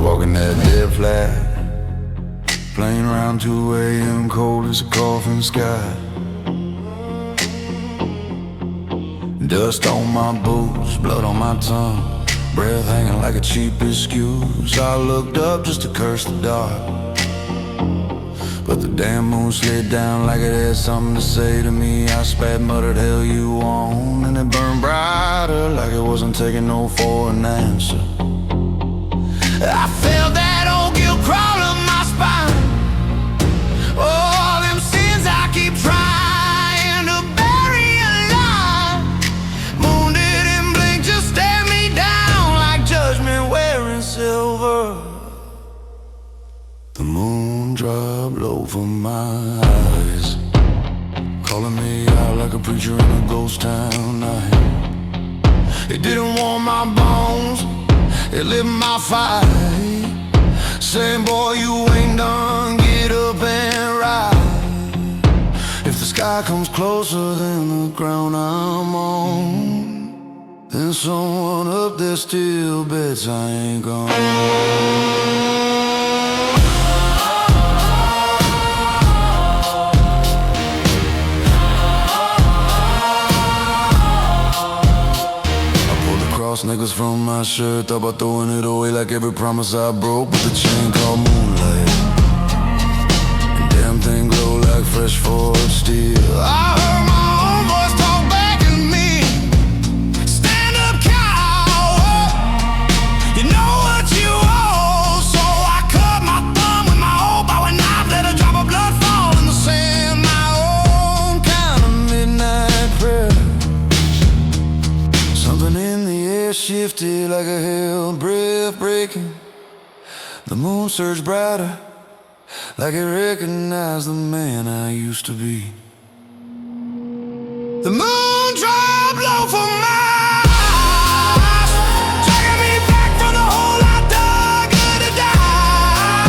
walking that dead flat, playing around 2 a.m. cold as a coffin sky. Dust on my boots, blood on my tongue, breath hanging like a cheap excuse. I looked up just to curse the dark, but the damn moon slid down like it had something to say to me. I spat, muttered, hell you on, and it burned brighter like it wasn't taking no for an answer. I felt that old guilt crawl up my spine. All them sins I keep trying to bury alive. Moon didn't blink, just stared me down like judgment wearing silver. The moon dropped low from my eyes, calling me out like a preacher in a ghost town night. It didn't warm my bones, it lit my fire, saying, boy, you ain't done, get up and ride. If the sky comes closer than the ground I'm on, then someone up there still bets I ain't gone. Niggas from my shirt, thought about throwing it away like every promise I broke. But the chain called moonlight, and damn thing glow like fresh forged steel. I heard my own voice talk back at me. Stand up, coward, you know what you owe. So I cut my thumb with my old bowie knife, let a drop of blood fall in the sand. My own kind of midnight prayer. Something in the air shifted like a hell breath breaking. The moon surged brighter, like it recognized the man I used to be. The moon dropped low for my eyes, dragging me back from the hole I dug to die.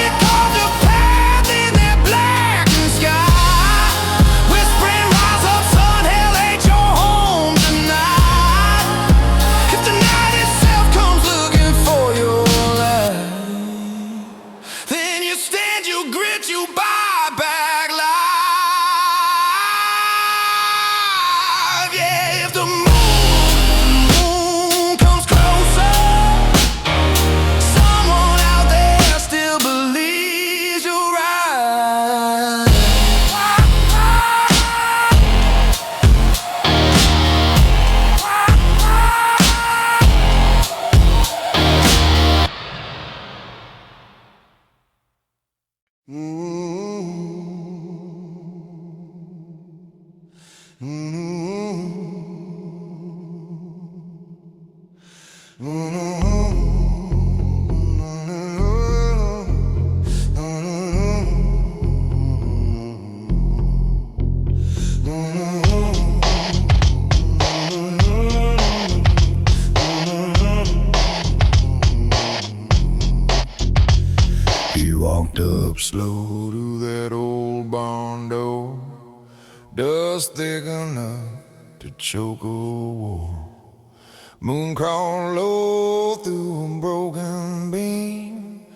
It carved a path in that blackened sky, whispering, rise up, son, hell ain't your home tonight. If the night itself comes looking for your life, then you stand, you grit, you buy back life. Yeah, if the moon comes closer, someone out there still believes you're right. He walked up slow to that old barn door, dust thick enough to choke a war. Moon crawled low through a broken beam,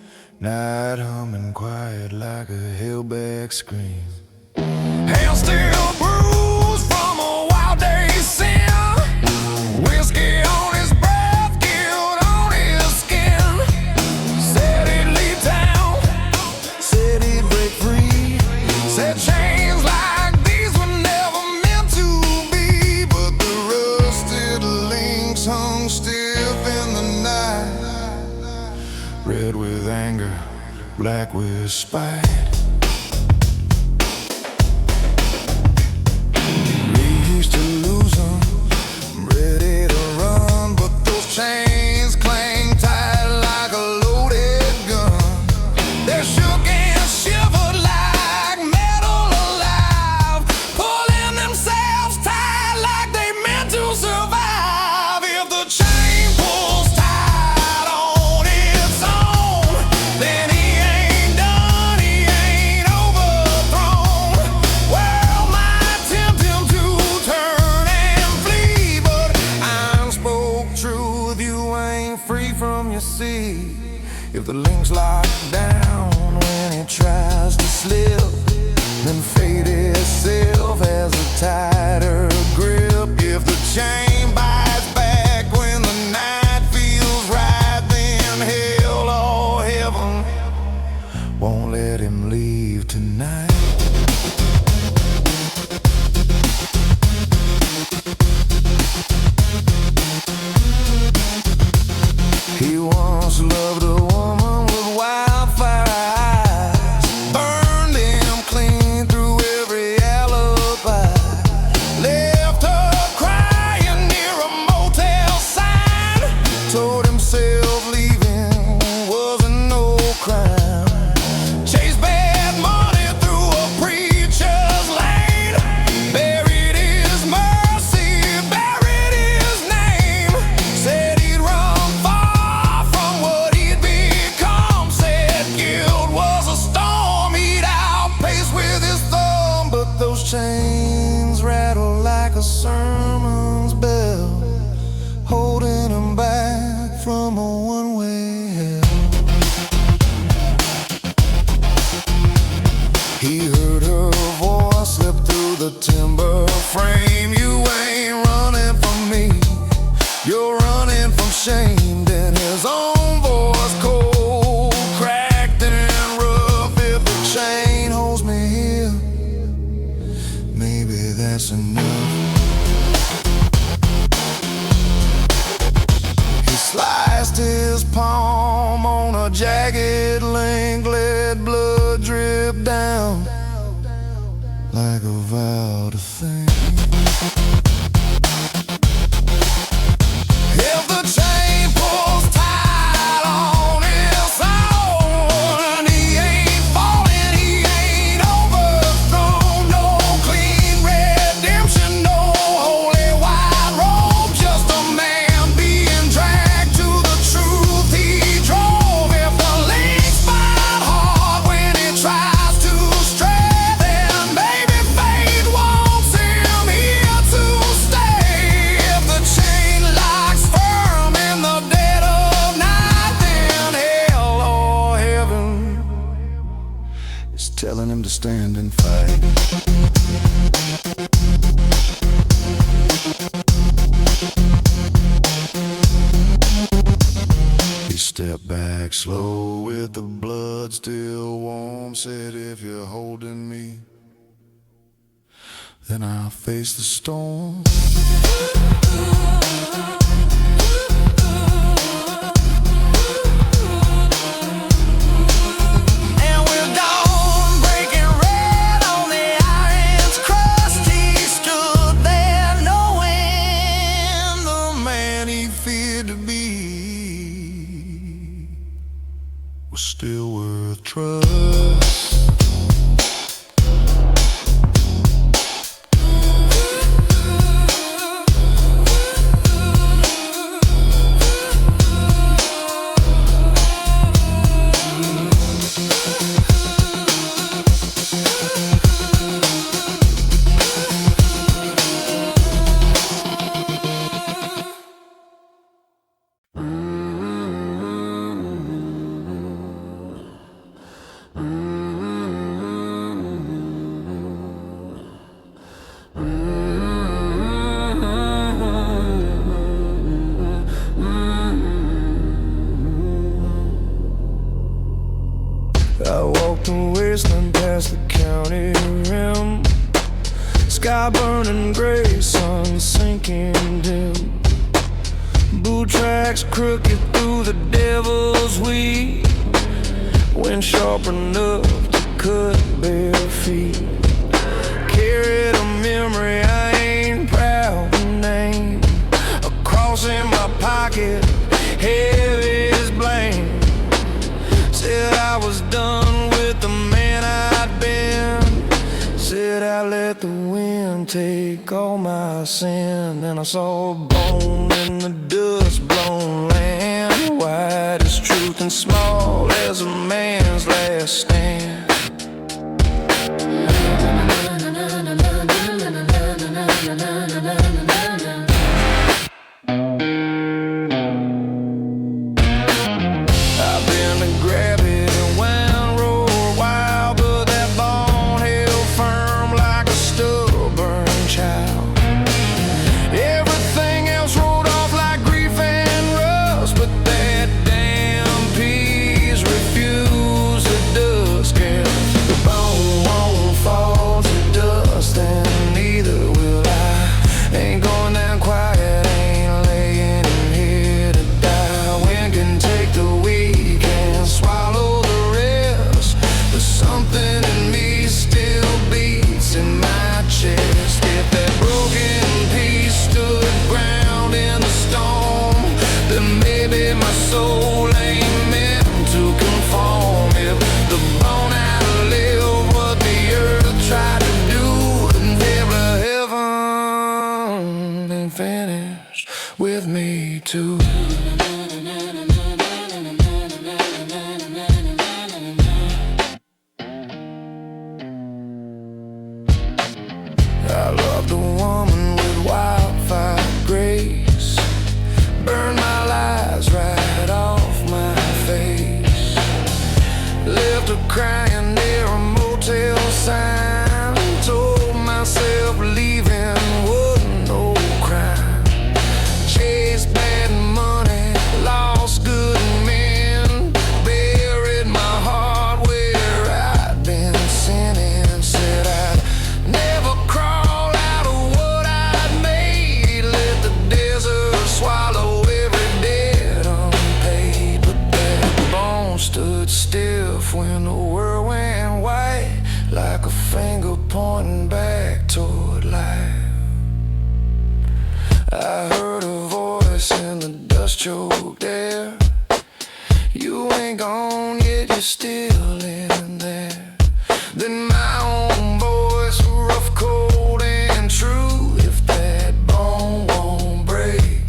night humming quiet like a hellback scream. Hands still bruised from a wild day's sin, whiskey on his breath, guilt on his skin. Said he'd leave town, said he'd break free, said chains like these were never meant to be. But the rusted links hung stiff in the night, red with anger, black with spite. Used to lose 'em, ready to run, but those chains clang tight like a loaded gun. They're shook and shivered like metal alive, pulling themselves tight like they meant to survive. If the chain pulls tight on its own, then he ain't done, he ain't If the link's locked down when it tries to slip, then fate itself has a tighter grip. If the chain bites back when the night feels right, then hell or heaven won't let him leave tonight. He once loved a woman with wildfire eyes, burned him clean through every alibi, left her crying near a motel sign, told himself leaving wasn't no crime, chased bad money through a preacher's lane, buried his mercy, buried his name, said he'd run far from what he'd become, said guilt was a storm he'd outpace with his thumb. But those chains rattle like a sermon's bell, holding him back from a one-way hell. He heard her voice slip through the timber frame. You ain't running from me, you're running from shame. Then his own voice, cold, cracked and rough. If the chain holds me here, maybe that's enough. He sliced his palm on a jagged link, let blood drip down like a vow to thank. If the chain pulls tight on his own, he ain't falling, he ain't overthrown. No clean redemption, no holy white robe, just a man being dragged to the truth he drove. If the link's bite hard when it tries to stray, then maybe fate wants him here to stay. If the chain locks firm in the dead of night, then hell or heaven is telling him to stand and fight. He stepped back slow with the blood still warm, said, if you're holding me, then I'll face the storm. And with dawn breaking red on the iron's crust, he stood there knowing the man he feared to be was still worth trust. I walked the wasteland past the county rim, sky burning gray, sun sinking dim, boot tracks crooked through the devil's weed, wind sharp enough to cut bare feet. Carried a memory I ain't proud to name, a cross in my pocket, heavy as blame. Said I was done with the man I'd been, said I let the wind take all my sin. And I saw a bone in the dust blown land, white as truth and small as a man's last stand. I've been dance with me too. I love the woman with wildfire grace, burn my lies right off my face, left her crying near a motel sign, told myself leaving wasn't no crime, chased bad money, lost good men, buried my heart where I'd been sinning, said I'd never crawl out of what I'd made, let the desert swallow every debt unpaid, but that bone stood stiff when the world went white, like a finger pointing back toward life. I heard a voice in the dust-choked air, you ain't gone yet, you're still in there. Then my own voice, rough, cold, and true, if that bone won't break,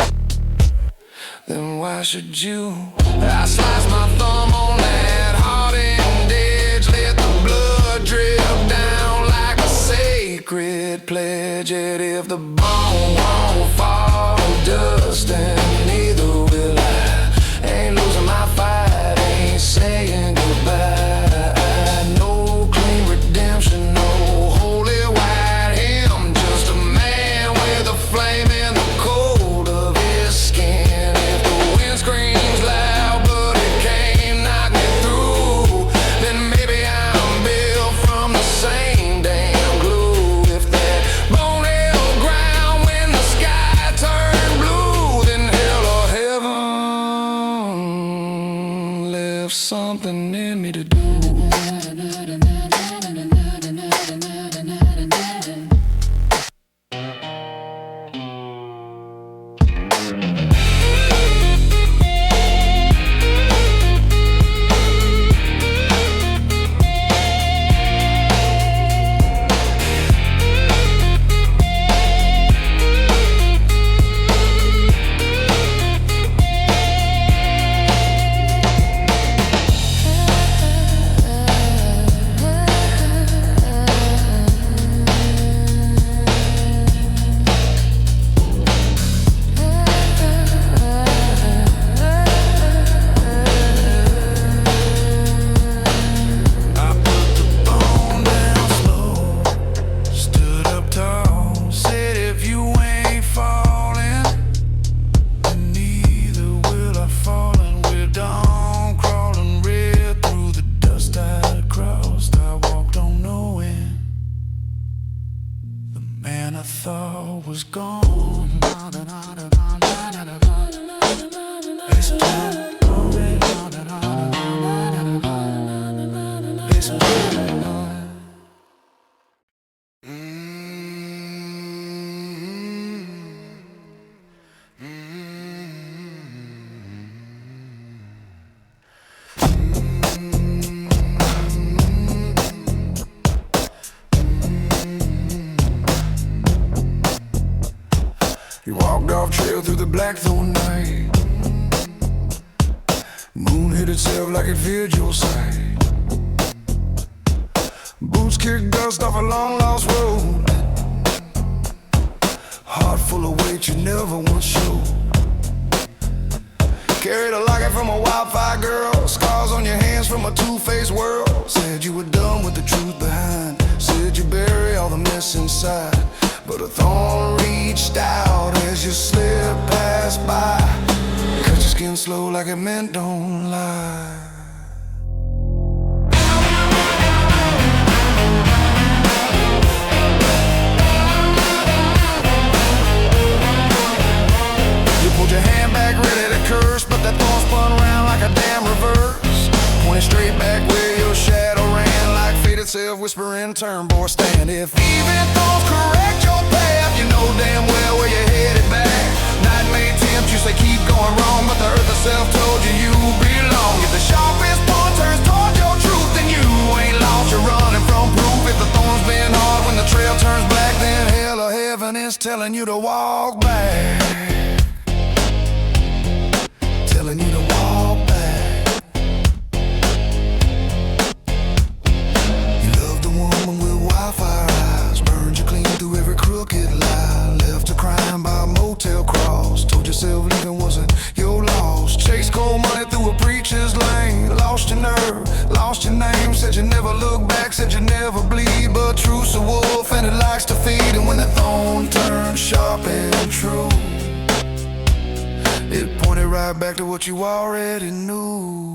then why should you? I sliced my thumb on that hardened edge, let the blood drip down like a sacred pledge, yet if the bone won't fall to dust, then neither will I. Ain't losing my fight, ain't saying goodbye. No clean redemption, no holy white hymn, just a man with a flame in the cold of his skin. If the wind screams loud but it can't knock me through, then maybe I'm built from the same damn glue. If that bone held ground when the sky turned blue, then hell or heaven left something in me to do. Man I thought was gone. Listen to it. Listen to You walked off trail through the blackthorn night. Moon hid itself like it feared your sight. Boots kicked dust off a long lost road. Heart full of weight you never once showed. Carried a locket from a wildfire girl, scars on your hands from a two-faced world. Said you were done with the truth behind, said you bury all the mess inside. But a thorn reached out as you slipped past by. Cut your skin slow like it meant don't lie. You pulled your hand back ready to curse, but that thorn spun around like a damn reverse. Pointed straight back where your shadow ran, like fate itself whispering, turn boy, stand. If even thorns correct your path, you know damn well where you're headed back. Night may tempt you, say keep going wrong, but the earth herself told you you belong. If the sharpest point turns toward your truth, then you ain't lost, you're running from proof. If the thorn's been hard when the trail turns black, then hell or heaven is telling you to walk back. yourself living wasn't your loss. Chase cold money through a preacher's lane. Lost your nerve, lost your name. Said you never look back, said you never bleed. But truth's a wolf and it likes to feed. And when the thorn turns sharp and true, it pointed right back to what you already knew.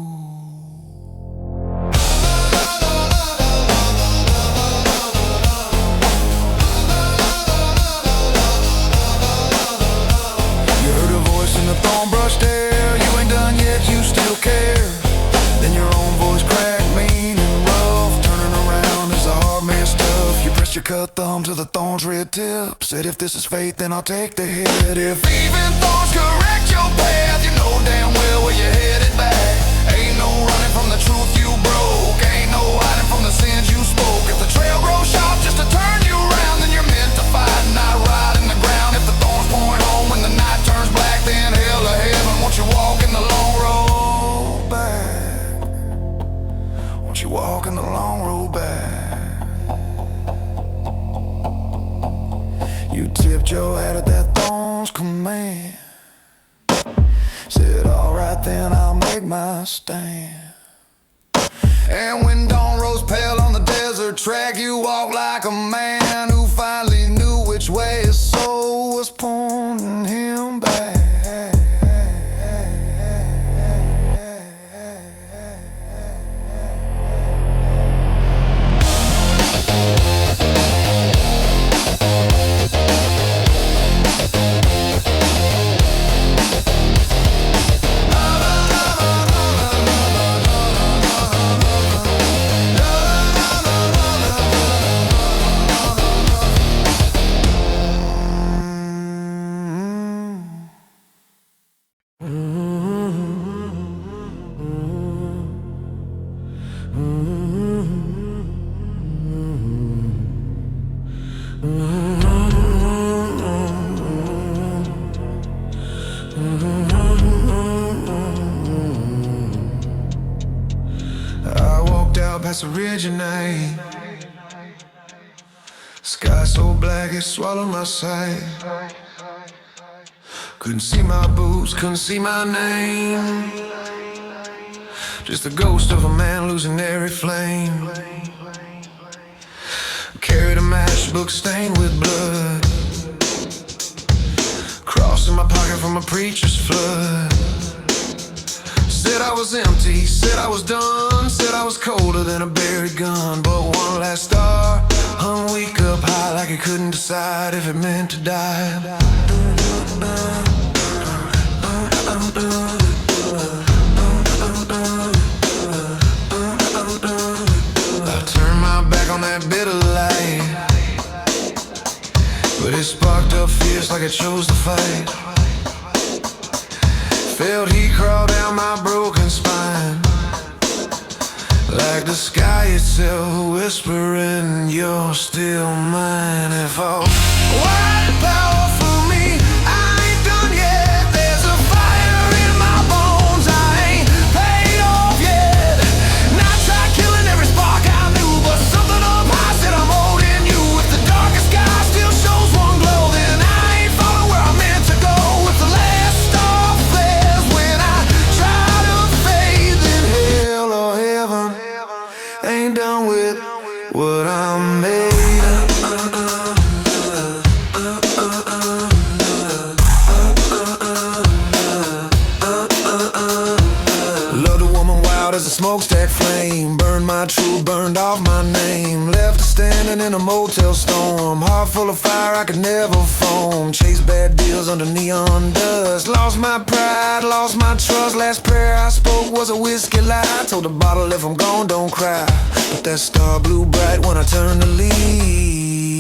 The thorn brushed air, you ain't done yet, you still care. Then your own voice cracked, mean and rough. Turning around is the hard man stuff. You pressed your cut thumb to the thorn's red tip. Said if this is fate, then I'll take the hit. If even thorns correct your path, you know damn well where you're headed back. Ain't no running from the truth you broke. Ain't no hiding from the sins you spoke. If the trail grows sharp just to turn you around, then you're meant to fight, not ride in the ground. If the thorns point home when the night turns black, then hell or heaven, won't you walk in the long road back? Won't you walk in the long road back? You tipped your hat at that thorn's command. Said alright then, I'll make my stand. And when dawn rose pale on the desert track, you walked like a man who finally knew which way his soul was pointing him back. I walked out past the ridge at night. Sky so black it swallowed my sight. Couldn't see my boots, couldn't see my name. Just the ghost of a man losing every flame. Carried a matchbook stained with blood, cross in my pocket from a preacher's flood. Said I was empty, said I was done, said I was colder than a buried gun. But one last star hung weak up high, like it couldn't decide if it meant to die. I turned my back on that bit of light, but it sparked up fierce like it chose to fight. Felt heat crawl down my broken spine, like the sky itself whispering, you're still mine. If all white power for me, I ain't done yet. There's a fire in my bones, I ain't paid off yet. And I tried killing every spark I knew, but something up high said I'm holding you. If the darkest sky still shows one glow, then I ain't falling where I'm meant to go. If the last star flares when I try to fade, then hell or heaven ain't done with what I'm made of. Loved a woman wild as a smokestack flame, burned my truth, burned off my name. Left her standing in a motel storm, heart full of fire I could never foam. Chased bad deals under neon dust, lost my pride, lost my trust. Last prayer I spoke was a whiskey lie. Told the bottle if I'm gone don't cry, but that star blew bright when I turned to leave,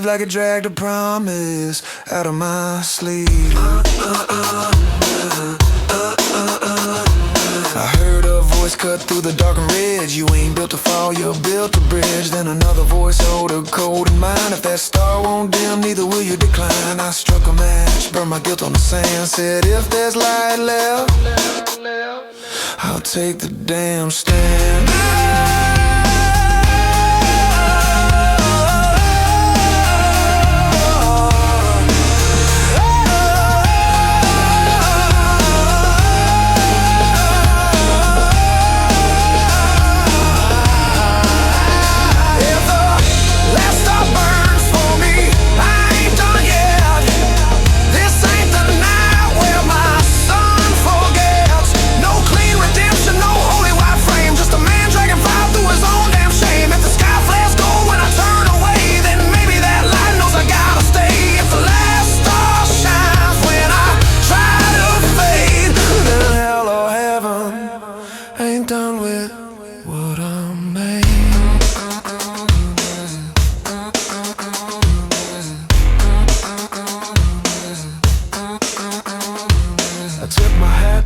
like it dragged a promise out of my sleeve. I heard a voice cut through the darkened ridge, you ain't built to fall, you're built to bridge. Then another voice held a cold in mind, if that star won't dim, neither will you decline. I struck a match, burned my guilt on the sand, said if there's light left, I'll take the damn stand.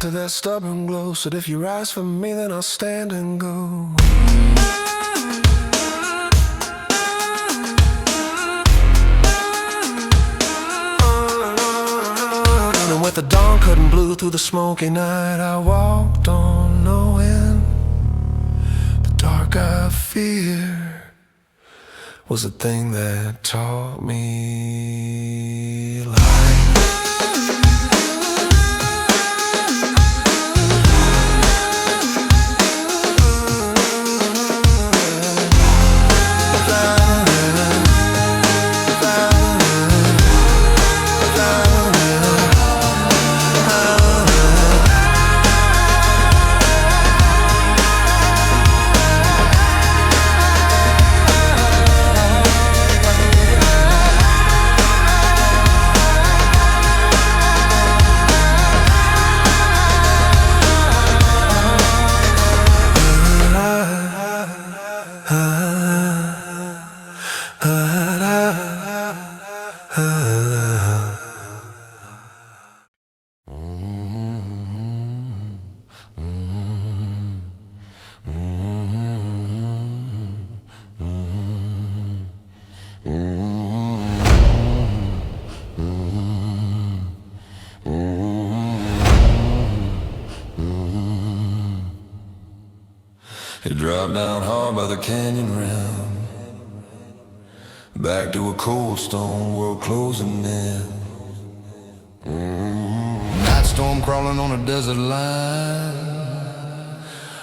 to that stubborn glow. Said if you rise for me, then I'll stand and go. And with the dawn cutting blue through the smoky night, I walked on knowing the dark I fear was the thing that taught me life. It dropped down hard by the canyon rim, back to a cold stone world closing in. Night storm crawling on a desert line,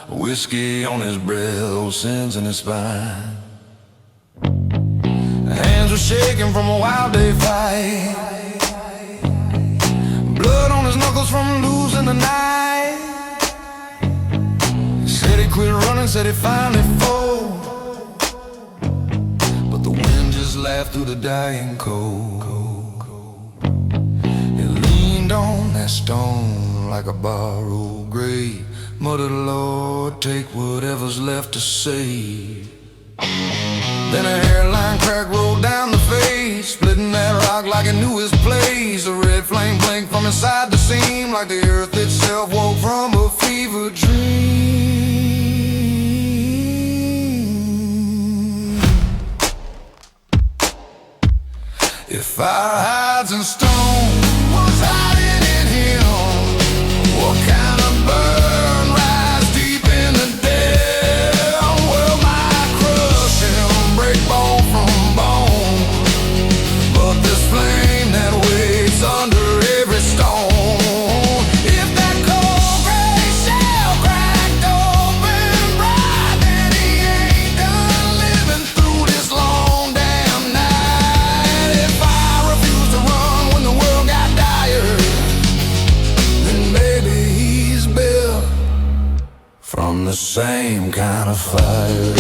whiskey on his breath, old sins in his spine. Hands were shaking from a wild day fight, blood on his knuckles from losing the night. Said he quit running, said he finally fold, but the wind just laughed through the dying cold. He leaned on that stone like a borrowed grave, muttered, Lord, take whatever's left to save. Then a hairline crack rolled down the face, splitting that rock like it knew his place. A red flame blinked from inside the seam, like the earth itself woke from a fever dream. If our hides and stone was hiding in him, what kind of burn rise deep in the dell? Well, might crush him, break bone from bone, but this flame that waits under every stone, if that cold gray shell cracked open bright, then he ain't done living through this long damn night. If I refuse to run when the world got dire, then maybe he's built from the same kind of fire.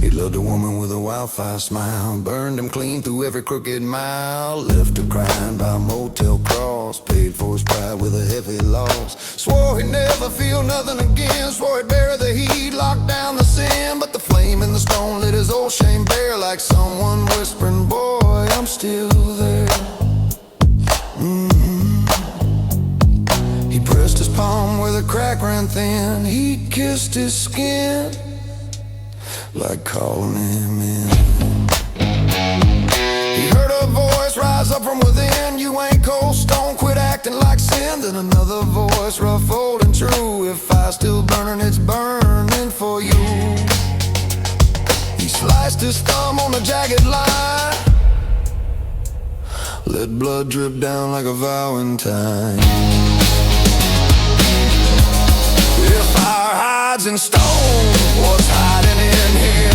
He loved a woman with a wildfire smile, burned him clean through every crooked mile, left her crying by a motel cross, paid for his pride with a heavy loss. Swore he'd never feel nothing again, swore he'd bury the heat, lock down the sin, but the flame in the stone lit his old shame bare, like someone whispering, boy, I'm still there. He pressed his palm where the crack ran thin, he kissed his skin like calling him in. He heard a voice rise up from within, you ain't cold stone, quit acting like sin. Then another voice, rough, old and true, if fire's still burning, it's burning for you. He sliced his thumb on a jagged line, let blood drip down like a vow in time. If our hides in stone, what's hiding in him?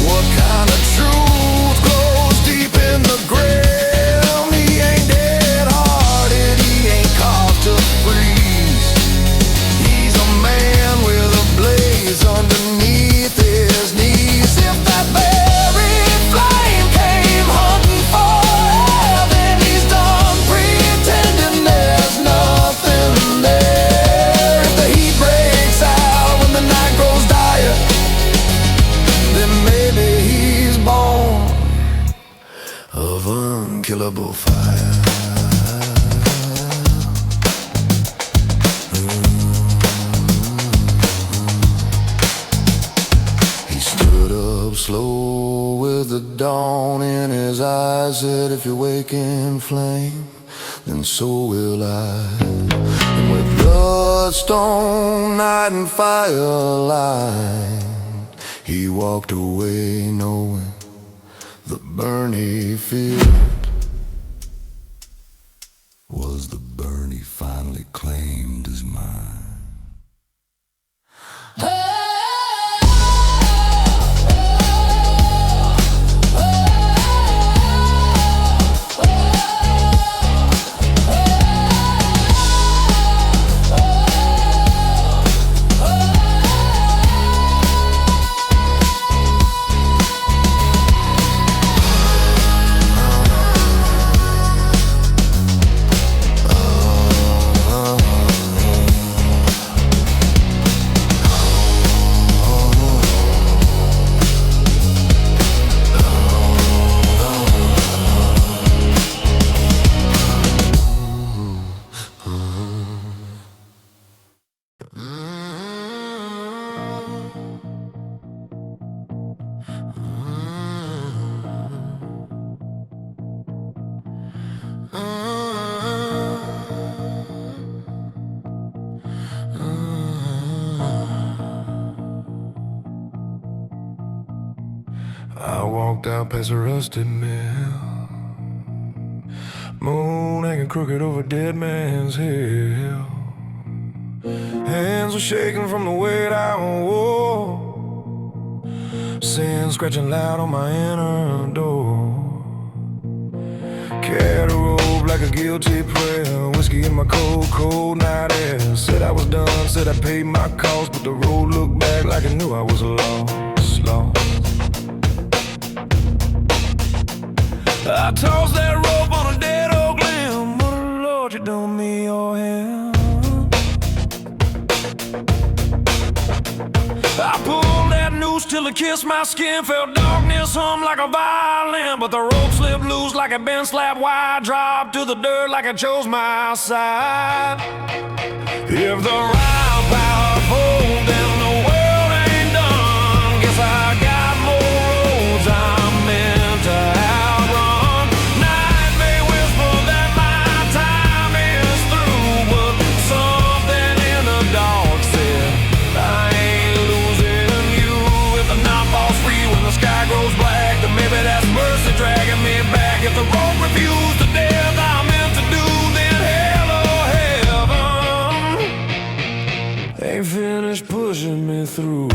What kind of truth goes deep in the ground? He ain't dead-hearted, he ain't caught to freeze. He's a man with a blaze underneath his knees. If that buried flame came hunting for air, then he's done pretending there's nothing there. If the heat breaks out when the night grows dire, unkillable fire. He stood up slow with the dawn in his eyes, said, if you wake in flame, then so will I. And with bloodstone night and firelight, he walked away knowing the burn he feared was the burn he finally claimed as mine. I walked out past a rusted mill, moon hanging crooked over Dead Man's Hill. Hands were shaking from the weight I wore, sin scratching loud on my inner door. Carried a robe like a guilty prayer, whiskey in my cold, cold night air. Said I was done, said I paid my cost, but the road looked back like it knew I was lost, lost. I tossed that rope on a dead oak limb, but Lord, you done me your hand. I pulled that noose till it kissed my skin, felt darkness hum like a violin, but the rope slipped loose like it been slapped wide, dropped to the dirt like I chose my side. If the right power folds, then the world ain't done. Guess I got more roads I'm meant to outrun. Night may whisper that my time is through, but something in the dark said I ain't losing you. If the night falls free when the sky grows black, then maybe that's mercy dragging me back. If the rope refused the death I'm meant to do, then hell or heaven ain't finished pushing me through.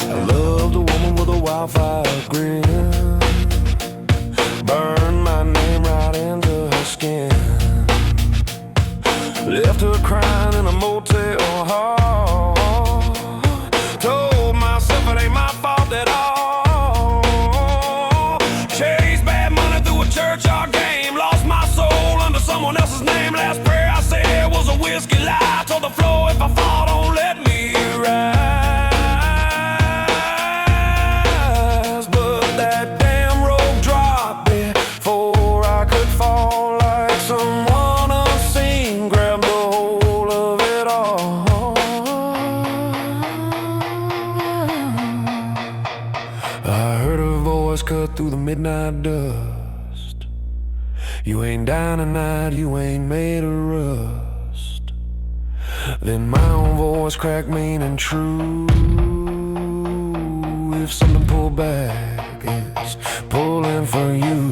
I loved a woman with a wildfire grin, burned my name right into her skin, left her crying in a motel hall. Told myself it ain't my fault at all. Chased bad money through a churchyard game, lost my soul under someone else's name. Last prayer I said was a whiskey lie. Told the floor if I fall, don't let me rise. But that damn rope dropped before I could fall, like someone unseen grabbed a hold of it all. I heard her voice cut through the midnight dust. You ain't dying tonight, you ain't made of rust. Then my own voice cracked mean and true. If something pulled back, it's pulling for you.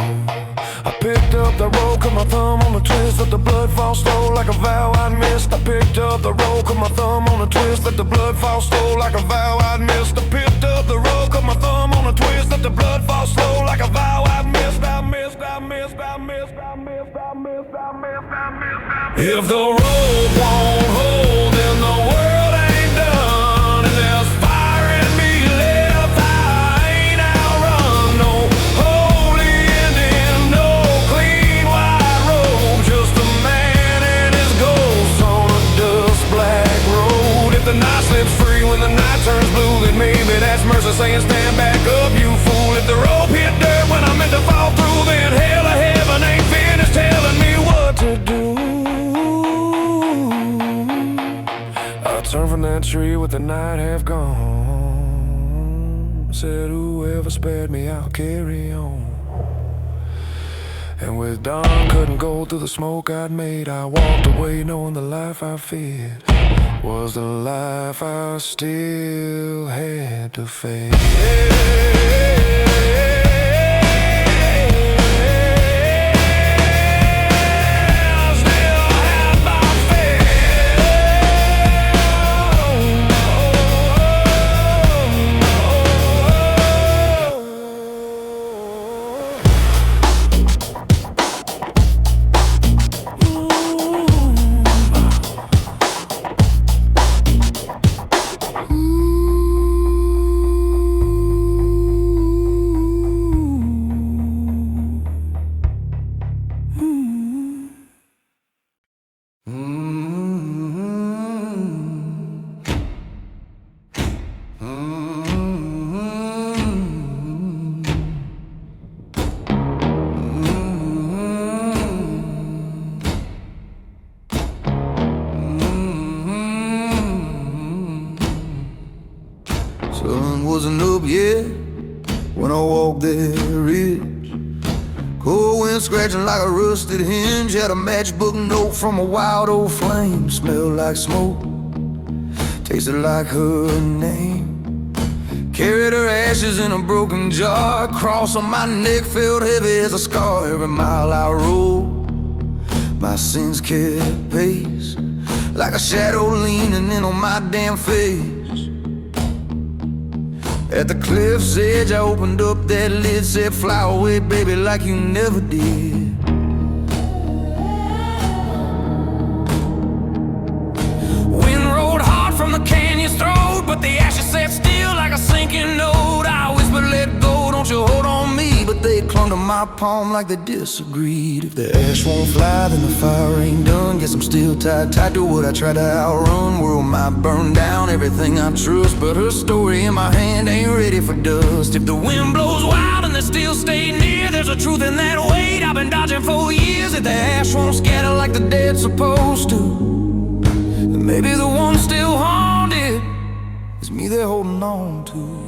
I picked up the rope, cut my thumb on the twist, let the blood fall slow like a vow I'd missed. I picked up the rope, cut my thumb on the twist, let the blood fall slow like a vow I'd missed. I picked up the rope, cut my thumb on the twist, let the blood fall slow like a vow I'd missed. I missed, I missed, I missed, I missed, I missed, I missed, I missed, I missed. If the rope won't hold, then the world ain't done, and there's fire in me left. I ain't outrun no holy ending, no clean white robe, just a man and his ghost on a dust black road. If the night saying stand back up, you fool. If the rope hit dirt when I meant to fall through, then hell or heaven ain't finished telling me what to do. I turned from that tree with the night half gone. Said whoever spared me, I'll carry on. And with dawn cutting gold through the smoke I'd made, I walked away knowing the life I feared was the life I still had to face. Sun wasn't up yet when I walked that ridge. Cold wind scratching like a rusted hinge. Had a matchbook note from a wild old flame. Smelled like smoke, tasted like her name. Carried her ashes in a broken jar. Cross on my neck felt heavy as a scar. Every mile I rode, my sins kept pace, like a shadow leaning in on my damn face. At the cliff's edge I opened up that lid, said fly away baby like you never did. Wind rolled hard from the canyon's throat, but the ashes sat still like a sinking note. I whispered let go, don't you hold on me, but they clung to my palm like they disagreed. If the ash won't fly then the fire ain't done. Guess I'm still tied to what I tried to outrun. World might burn down everything I trust, but her story in my hand ain't ready for dust. If the wind blows wild and they still stay near, there's a truth in that weight I've been dodging for years. If the ash won't scatter like the dead supposed to, then maybe the one still haunted is me they're holding on to.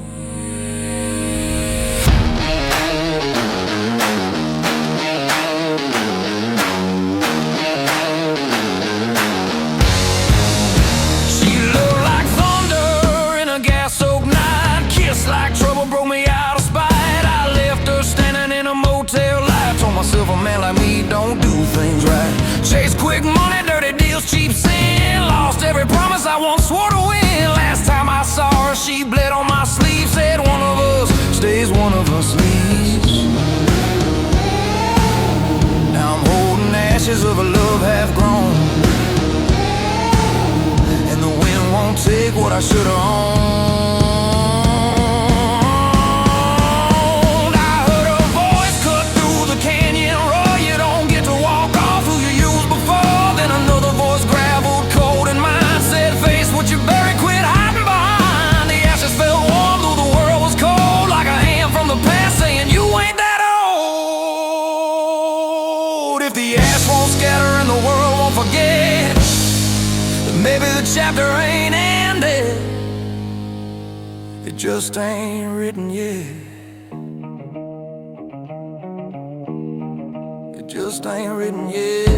Like trouble broke me out of spite. I left her standing in a motel light. Told myself a man like me don't do things right. Chase quick money, dirty deals, cheap sin. Lost every promise I once swore to win. Last time I saw her she bled on my sleeve. Said one of us stays, one of us leaves. Now I'm holding ashes of a love half grown, and the wind won't take what I should've owned. Maybe the chapter ain't ended, it just ain't written yet. It just ain't written yet.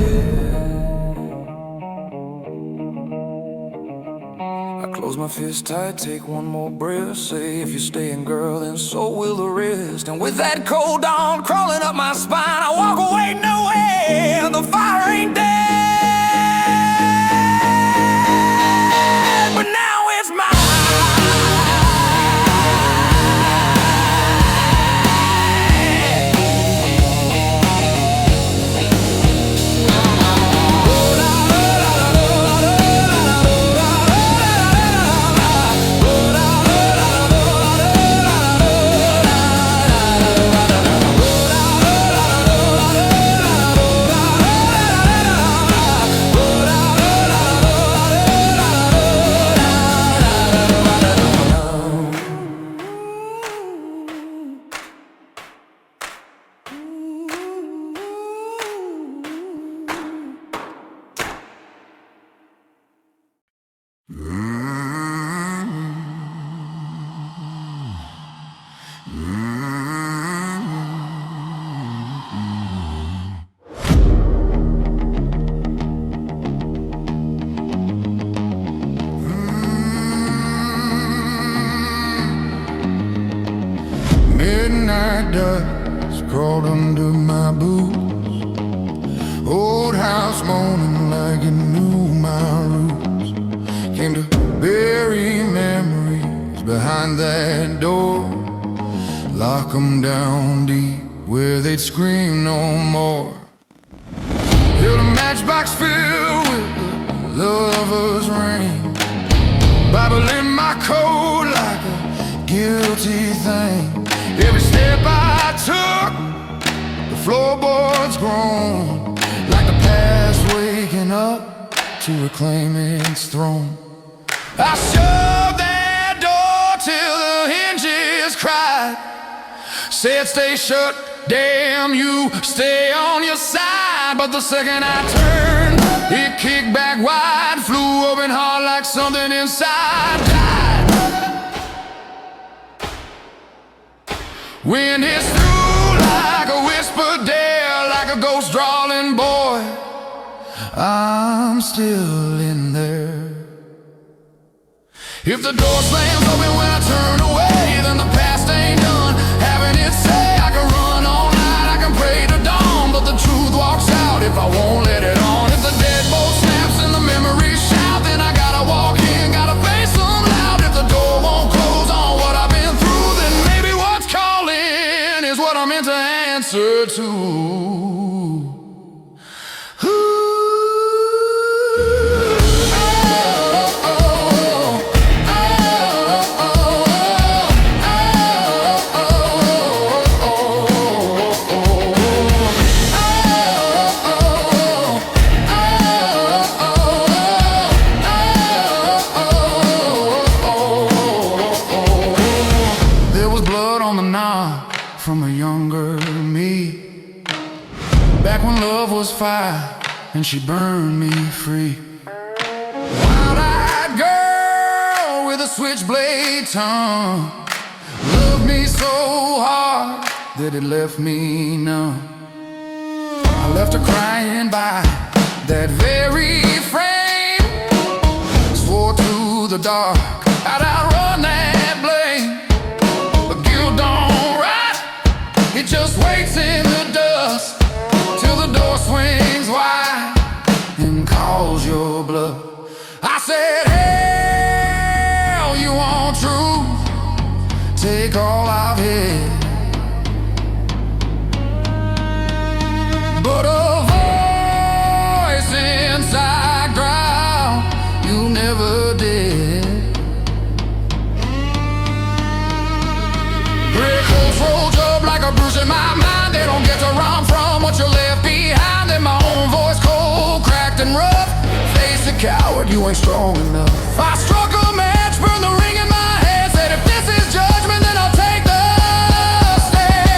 I close my fist tight, take one more breath. Say if you're staying girl, then so will the rest. And with that cold dawn crawling up my spine, I walk away nowhere. The fire ain't dead, but now it's mine. crawled under my boots. Old house moaning like it knew my roots. Came to bury memories behind that door. Lock 'em down deep where they'd scream no more. Held a matchbox filled with the lover's ring, Bible in my coat like a guilty thing. Every step I took, the floorboards groan, like the past waking up to reclaim its throne. I shoved that door till the hinges cried, said stay shut, damn you, stay on your side. But the second I turned, it kicked back wide, flew open hard like something inside died. Wind hits through like a whisper, dare like a ghost drawling boy. I'm still in there. If the door slams open when I turn away, then the past ain't done having its say. I can run all night, I can pray to dawn, but the truth walks out if I won't let it on. If the deadbolt snaps and the memories shout, then I gotta walk in, gotta face them loud. If the door won't close on what I've been through, then maybe what's calling is what I'm meant to answer to. From a younger me, back when love was fire and she burned me free. Wild-eyed girl with a switchblade tongue loved me so hard that it left me numb. I left her crying by that very frame, swore to the dark I'd outrun that blame. But guilt don't ride, it just waits in the dust till the door swings wide and calls your bluff. I said, hell, you want truth? Take all I've had. But a voice inside growled, you never did. Brick holes rolled up like a bruise in my mind. They don't get to run from what you left behind. Then my own voice cold, cracked and rough. Face a coward, you ain't strong enough. I struck a match, burned the ring in my head, said if this is judgment, then I'll take the stand.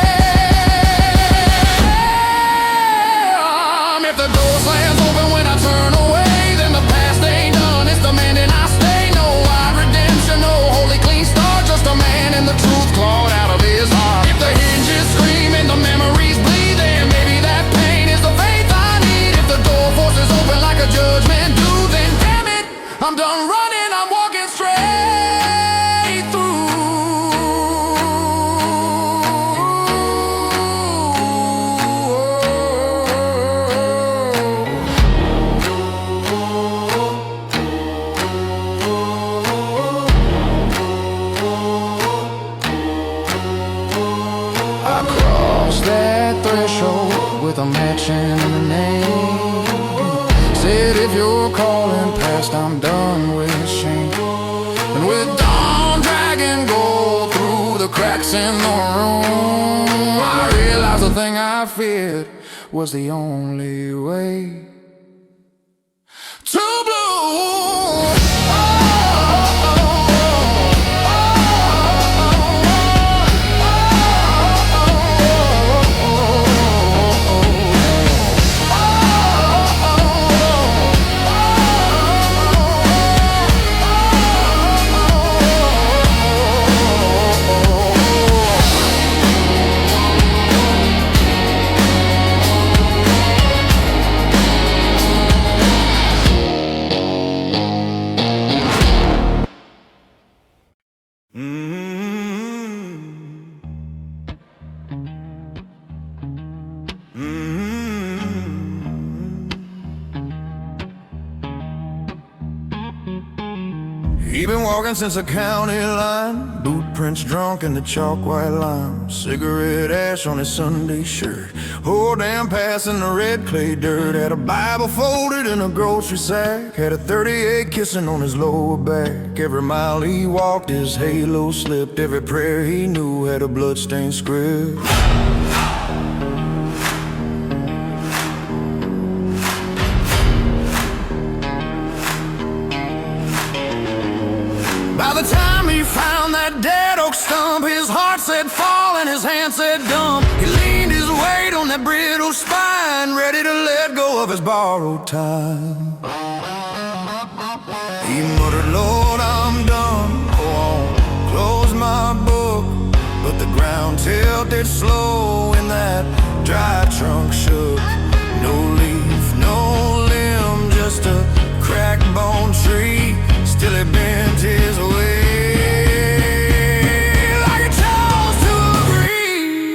If the door slams open when I turn away, then the past ain't done, it's demanding I stay. No wide redemption, no holy clean start, just a man and the truth clawed out of his heart. If the hinges scream and the memories bleed, then maybe that pain is the faith I need. If the door forces open like a judgment due, then damn it, I'm done running, I'm walking straight through. I crossed that threshold with a match in the name. Said if you're calling past, I'm done with shame. And with dawn dragging gold through the cracks in the room, I realized the thing I feared was the only way to bloom. He been walking since the county line, boot prints drunk in the chalk white lime, cigarette ash on his Sunday shirt, whole damn pass in the red clay dirt. Had a Bible folded in a grocery sack, had a 38 kissing on his lower back. Every mile he walked his halo slipped, every prayer he knew had a bloodstained script. By the time he found that dead oak stump, his heart said fall and his hand said dump. He leaned his weight on that brittle spine, ready to let go of his borrowed time. He muttered, Lord, I'm done, go on, close my book. But the ground tilted slow and that dry trunk shook. No leaf, no limb, just a cracked bone tree. Still he bent his way like he chose to agree.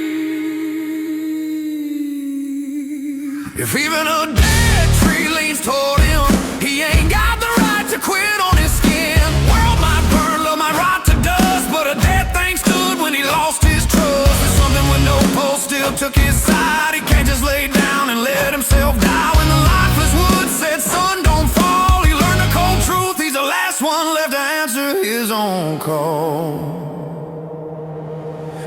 If even a dead tree leans toward him, he ain't got the right to quit on his skin. World might burn, love might rot to dust, but a dead thing stood when he lost his trust. And something with no pulse still took his side. He can't just lay down and let himself die. When the lifeless wood said, son, don't fall, he learned the cold truth. He's the last one left to answer his own call.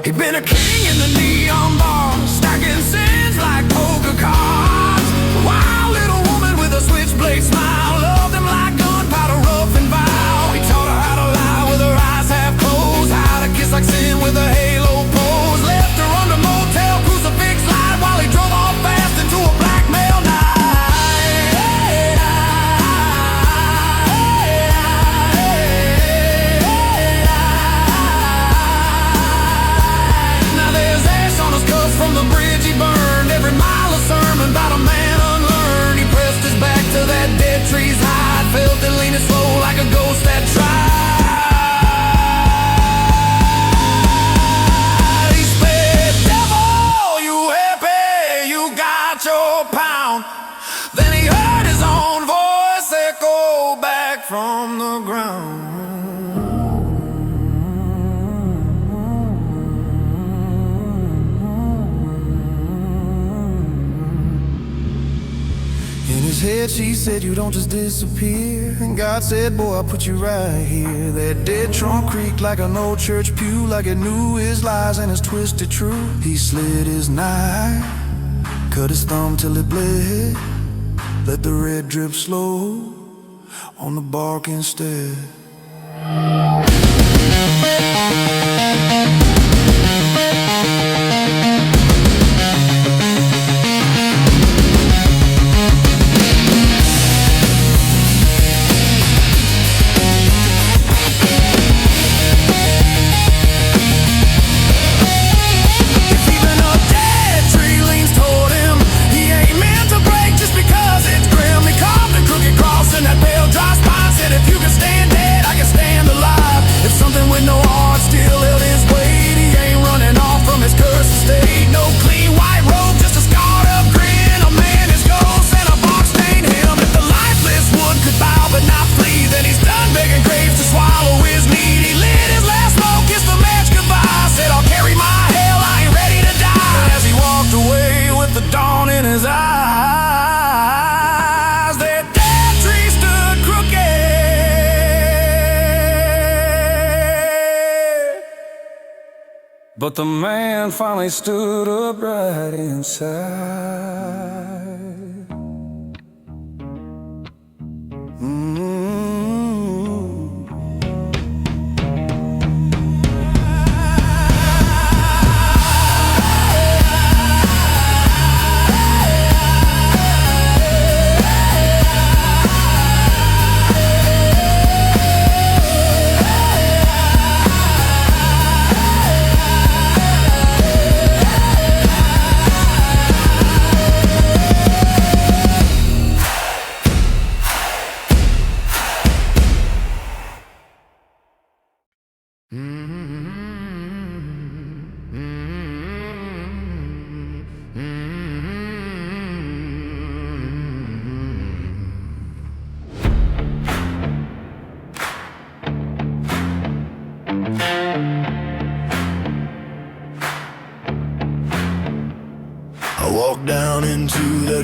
He'd been a king in the neon bar, stacking sins like poker cards. A wild little woman with a switchblade smile loved him like gunpowder, rough and vile. He taught her how to lie with her eyes half closed, how to kiss like sin with a halo pose. Left her under motel crucifix light while he drove off fast into a blackmail night. From the bridge he burned, every mile a sermon about a man unlearned. He pressed his back to that dead tree's hide, felt it leaning slow like a ghost that tried. He said, devil, you happy, you got your pound. Then he heard his own voice echo back from the ground. In his head she said, you don't just disappear. And God said, boy, I'll put you right here. That dead trunk creaked like an old church pew, like it knew his lies and his twisted truth. He slid his knife, cut his thumb till it bled, let the red drip slow on the bark instead. But the man finally stood upright inside.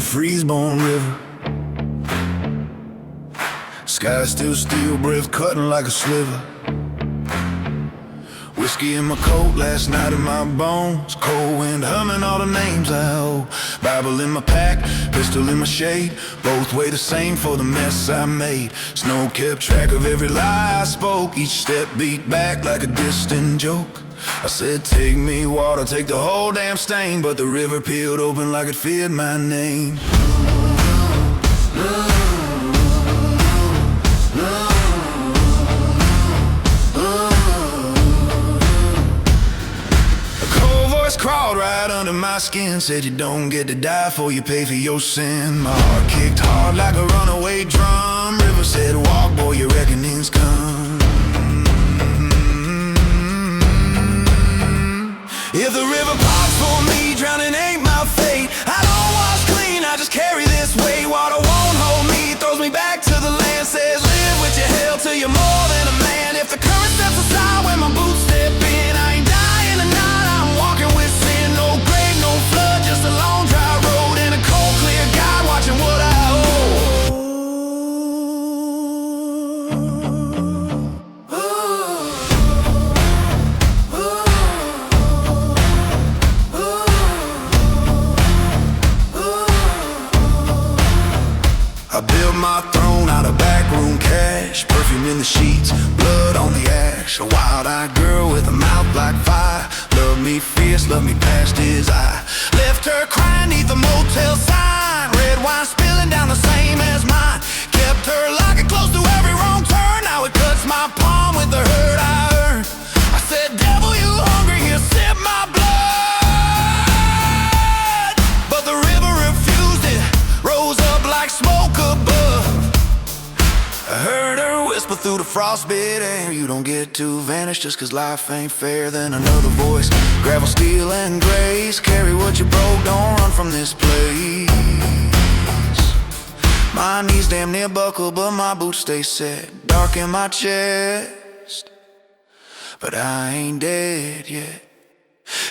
freeze-born river. Sky still steel, breath cutting like a sliver. Whiskey in my coat, last night in my bones. Cold wind humming all the names I owe. Bible in my pack, pistol in my shade. Both weigh the same for the mess I made. Snow kept track of every lie I spoke. Each step beat back like a distant joke. I said, take me water, take the whole damn stain. But the river peeled open like it feared my name. Crawled right under my skin, said you don't get to die before you pay for your sin. My heart kicked hard like a runaway drum. River said, walk, boy, your reckoning's come. If the river parts for me, drowning ain't my fate. I don't wash clean, I just carry this weight. Water won't hold me, throws me back to the land. Says live with your hell till you're more than a man. If the current steps aside when my boots step in, I ain't dying tonight, I'm walking with sin. No grave, no flood, just a long dry road and a cold clear God watching what I owe. I built my throne out of backroom cash. Perfume in the sheets, blood on the ash. A wild-eyed girl with a mouth like fire. Love me fierce, love me past his eye. Left her crying neath the motel sign. Red wine spilling down the same as mine. Kept her locking close to every wrong turn. Now it cuts my palm with the hurt I earned. I said, devil, you hungry, here, sip my blood. But the river refused it, rose up like smoke above. I heard her whisper through the frostbit air, you don't get to vanish just cause life ain't fair. Then another voice, gravel, steel, and grace. Carry what you broke, don't run from this place. My knees damn near buckle, but my boots stay set. Dark in my chest, but I ain't dead yet.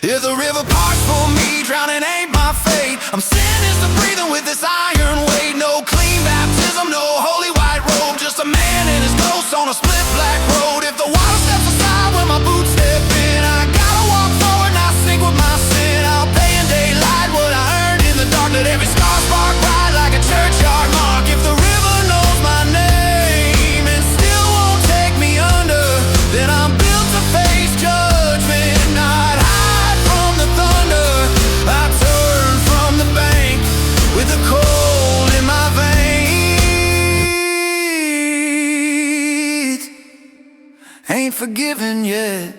If the river parts for me, drowning ain't my fate. I'm sentenced to breathing with this iron weight. No clean baptism, no holy white robe. Just a man and his ghost on a split black road. If the water steps aside when my boots step in, I gotta walk forward, not sink with my sin. I'll pay in daylight what I earned in the dark. Let every scar spark bright like a churchyard mark. If the river knows my name and still won't take me under, then I'm built to face judgment, not hide from the thunder. I turn from the bank with the cold in my veins. Ain't forgiven yet,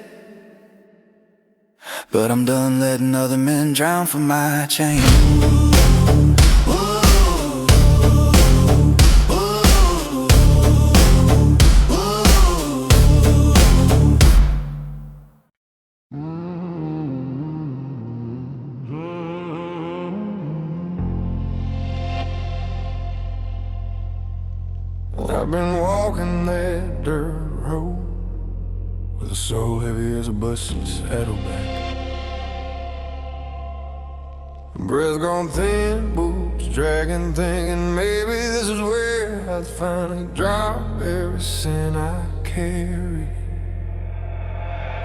but I'm done letting other men drown for my chain. I've been walking that dirt road with a soul heavy as a busted saddlebag. Breath gone thin, boots dragging, thinking maybe this is where I'd finally drop every sin I carry.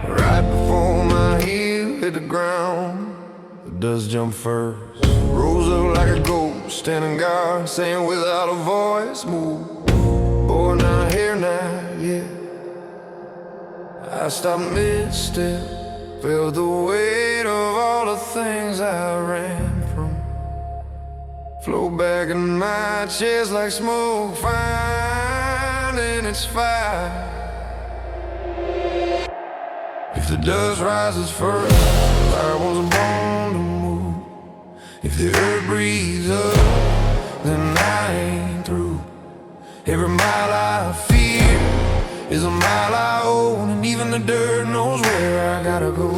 Right before my heel hit the ground, the dust jumped first. Rose up like a ghost, standing guard, saying without a voice, move. Boy, not here, not yet. I stopped mid-step, felt the weight of all the things I ran from. Flow back in my chest like smoke, finding its fire. If the dust rises first, I was born to move. If the earth breathes up, then I ain't through. Every mile I fear is a mile I own, and even the dirt knows where I gotta go.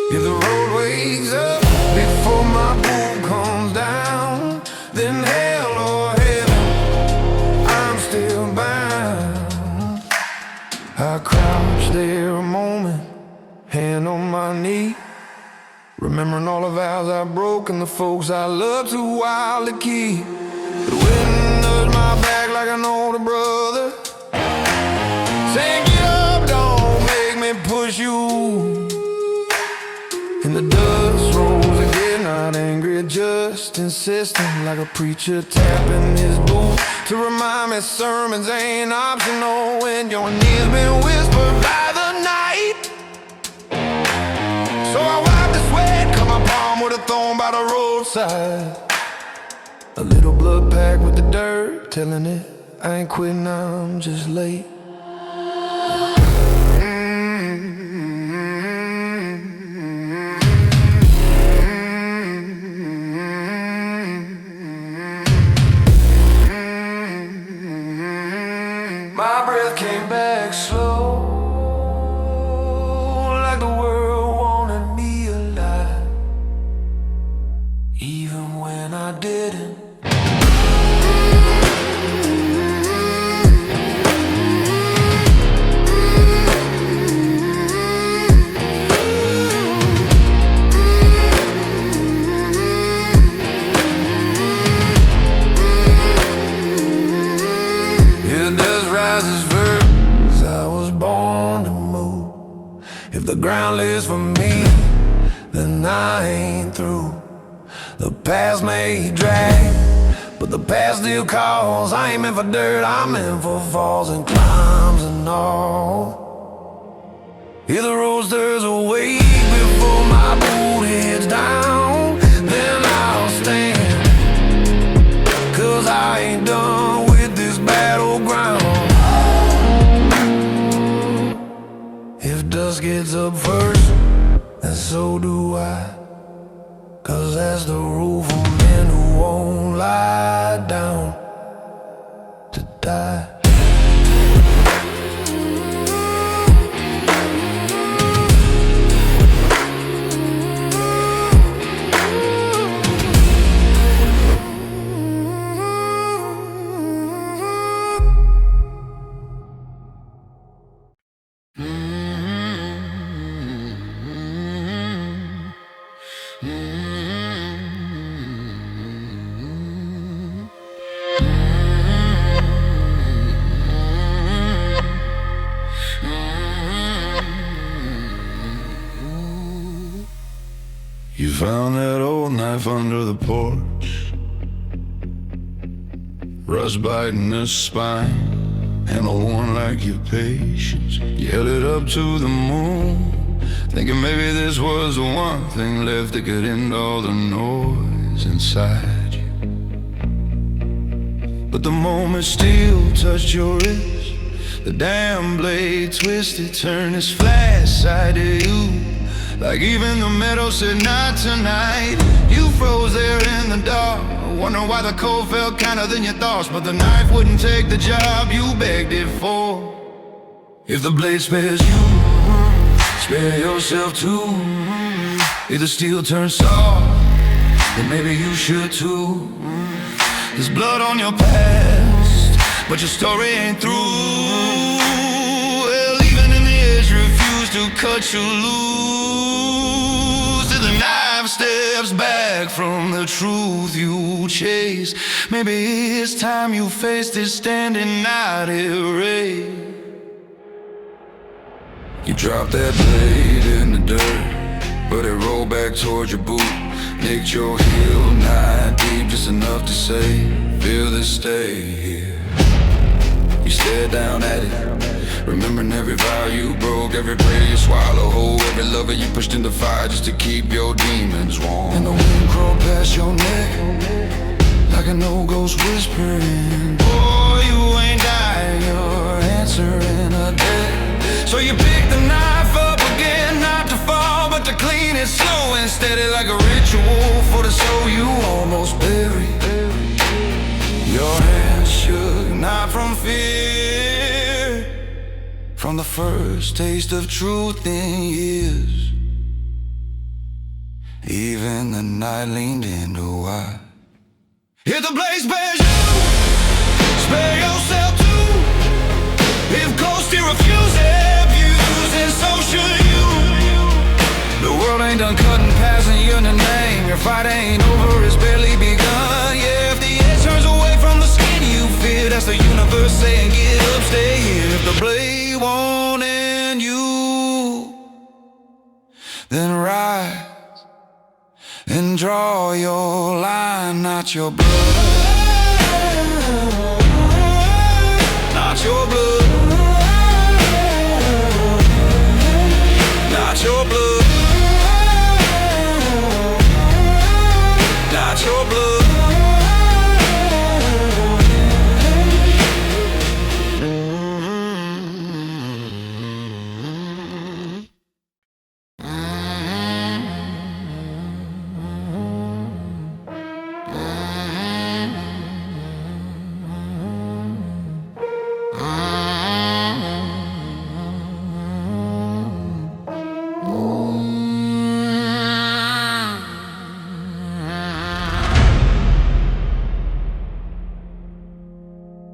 If the road wakes up before my boom comes down, then hell or heaven, I'm still bound. I crouch there a moment, hand on my knee, remembering all the vows I broke and the folks I loved too wild to keep. The wind nudged my back like an older brother, saying get up, don't make me push you. And the dust rose again, not angry, just insistent, like a preacher tapping his boot to remind me sermons ain't optional when your knees been whispered by the night. So I wiped the sweat, cut my palm with a thorn by the roadside. A little blood packed with the dirt, telling it I ain't quitting, I'm just late. My breath came back slow, like the world wanted me alive, even when I didn't. If the ground lives for me, then I ain't through. The past may drag, but the past still calls. I ain't meant for dirt, I'm meant for falls and climbs and all. Hear the roasters awake before my boot heads down, then I'll stand, 'cause I ain't done with this battleground. If dusk gets up first, then so do I, 'cause that's the rule for men who won't lie down to die. You found that old knife under the porch, rust biting the spine, handle worn like your patience. You held it up to the moon, thinking maybe this was the one thing left that could end all the noise inside you. But the moment steel touched your wrist, the damn blade twisted, turned its flat side to you. Like even the metal said not tonight. You froze there in the dark, wondering why the cold felt kinder than your thoughts. But the knife wouldn't take the job you begged it for. If the blade spares you, spare yourself too. If the steel turns soft, then maybe you should too. There's blood on your past, but your story ain't through. Well, even in the edge refused to cut you loose. The knife steps back from the truth you chase. Maybe it's time you faced it standing out erased. You dropped that blade in the dirt, but it rolled back towards your boot. Nicked your heel knee deep, just enough to say, feel this stay here. You stared down at it, remembering every vow you broke, every prayer you swallow whole, every lover you pushed into fire just to keep your demons warm. And the wind crawled past your neck like an old ghost whispering, boy, you ain't dying, you're answering a debt. So you pick the knife up again, not to fall, but to clean it slow and steady, like a ritual for the soul you almost buried. Your hands shook, not from fear, from the first taste of truth in years. Even the night leaned into why. If the blaze bears you, spare yourself too. If ghosts refuse their views, then so should you. The world ain't done cutting, passing you fight ain't over, it's barely begun. Yeah, if the edge turns away from the skin you fear, that's the universe saying get up, stay here. If the blade won't end you, then rise and draw your line, not your blood, not your blood, not your blood, not your blood.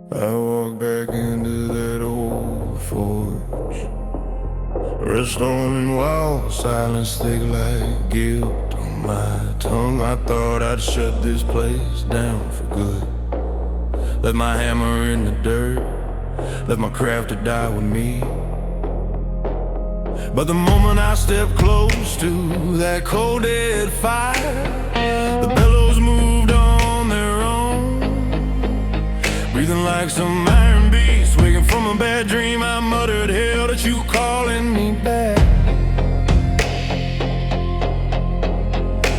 I walk back into that old forge, rest on wall, silence thick like guilt on my tongue. I thought I'd shut this place down for good, left my hammer in the dirt, left my craft to die with me. But the moment I step close to that cold dead fire, the bellows moved on their own, breathing like some iron beast, waking from a bad dream. I muttered, hell, that you calling me back.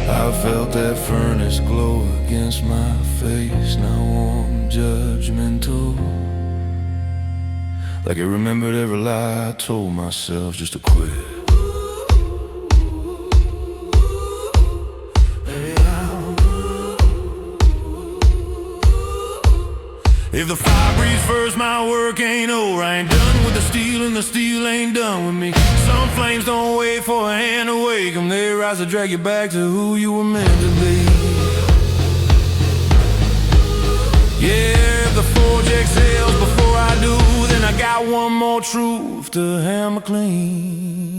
I felt that furnace glow against my face, now warm, judgmental, like it remembered every lie I told myself just to quit. If the fire breathes first, my work ain't over. I ain't done with the steel, and the steel ain't done with me. Some flames don't wait for a hand to wake them. They rise to drag you back to who you were meant to be. Yeah, if the forge exhales before I do, then I got one more truth to hammer clean.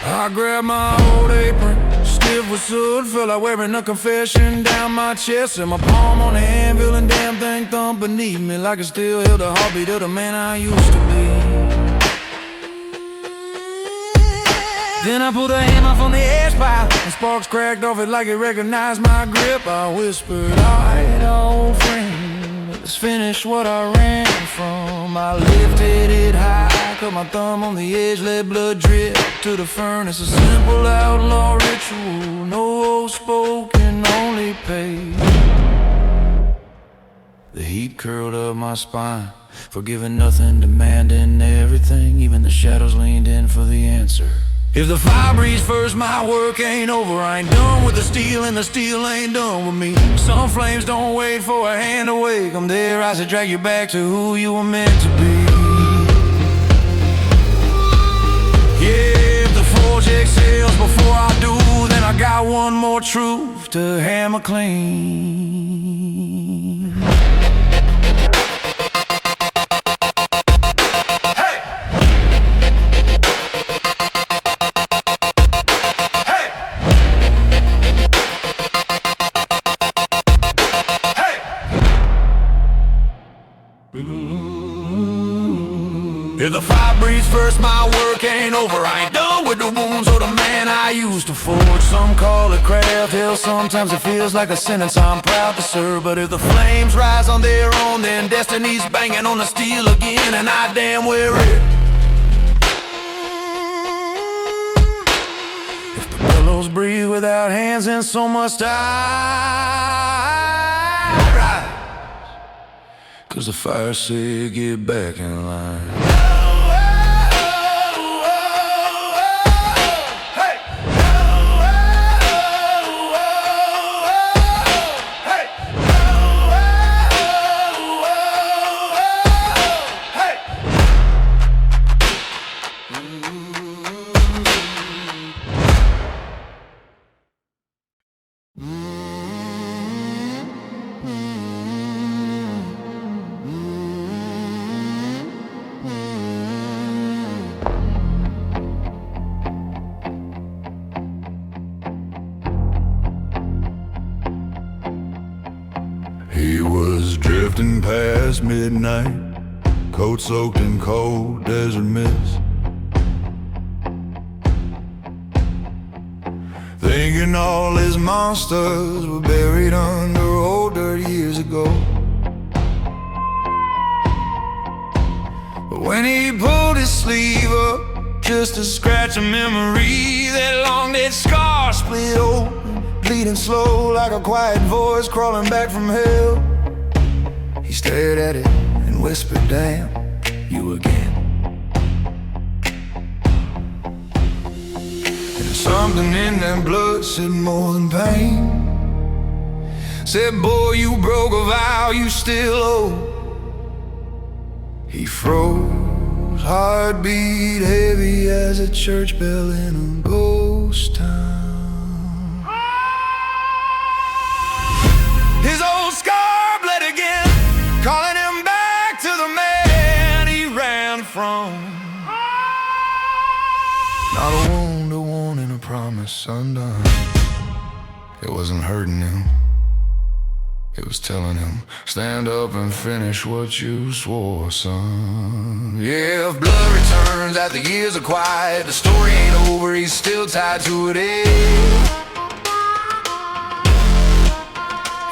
I grabbed my old apron, stiff with soot, felt like wearing a confession down my chest, and my palm on the anvil, and damn thing thump beneath me like it still held the heartbeat of the man I used to be. Then I pulled the hammer from the edge pile, and sparks cracked off it like it recognized my grip. I whispered, alright, old friend, let's finish what I ran from. I lifted it high, cut my thumb on the edge, let blood drip to the furnace. A simple outlaw ritual, no oath spoken, only paid. The heat curled up my spine, forgiving nothing, demanding everything. Even the shadows leaned in for the answer. If the fire breathes first, my work ain't over. I ain't done with the steel, and the steel ain't done with me. Some flames don't wait for a hand to wake them. They rise to drag you back to who you were meant to be. Yeah, if the forge exhales before I do, then I got one more truth to hammer clean. If the fire breathes first, my work ain't over. I ain't done with the wounds or the man I used to forge. Some call it craft, hell, sometimes it feels like a sentence I'm proud to serve. But if the flames rise on their own, then destiny's banging on the steel again, and I damn well it. If the bellows breathe without hands, then so must I rise, 'cause the fire said get back in line. was drifting past midnight, coat soaked in cold desert mist, thinking all his monsters were buried under old dirt years ago. But when he pulled his sleeve up just to scratch a memory, that long dead scar split open, bleeding slow like a quiet voice crawling back from hell. He stared at it and whispered, "Damn, you again." And something in that blood said more than pain. Said, "Boy, you broke a vow you still owe." He froze, heartbeat heavy as a church bell in a ghost town. His old scar bled again, calling him back to the man he ran from. Not a wound, a warning, a promise undone. It wasn't hurting him, it was telling him, stand up and finish what you swore, son. Yeah, if blood returns after years are quiet, the story ain't over, he's still tied to it.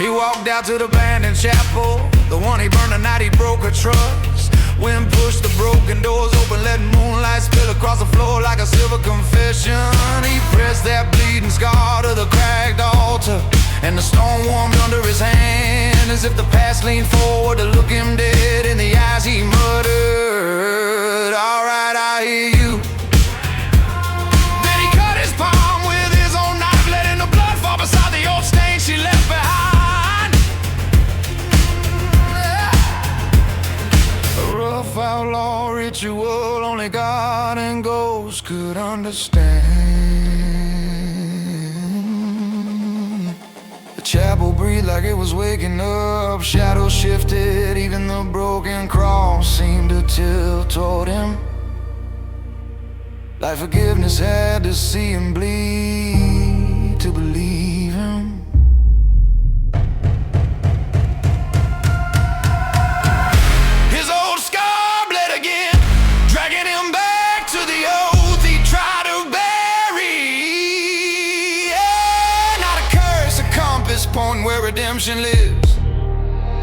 He walked out to the abandoned chapel, the one he burned the night he broke her trust. Wind pushed the broken doors open, letting moonlight spill across the floor like a silver confession. He pressed that bleeding scar to the cracked altar, and the stone warmed under his hand, as if the past leaned forward to look him dead in the eyes. He muttered, "All right, I hear you." Then he cut his palm with his own knife, letting the blood fall beside the old stain she left behind. A rough outlaw ritual only God and ghosts could understand. The chapel breathed like it was waking up. Shadows shifted, even the broken cross seemed to tilt toward him. Like forgiveness had to see him bleed to believe him. His old scar bled again, dragging him back to the oath he tried to bury. Point where redemption lives.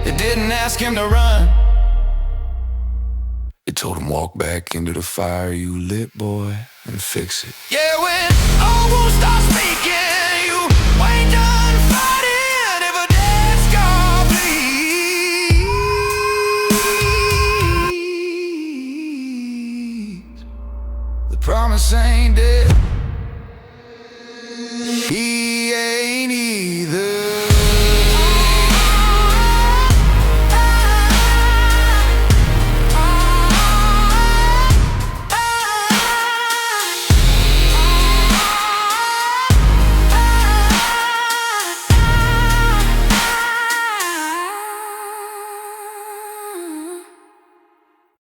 It didn't ask him to run, it told him, walk back into the fire you lit, boy, and fix it. Yeah, when all won't stop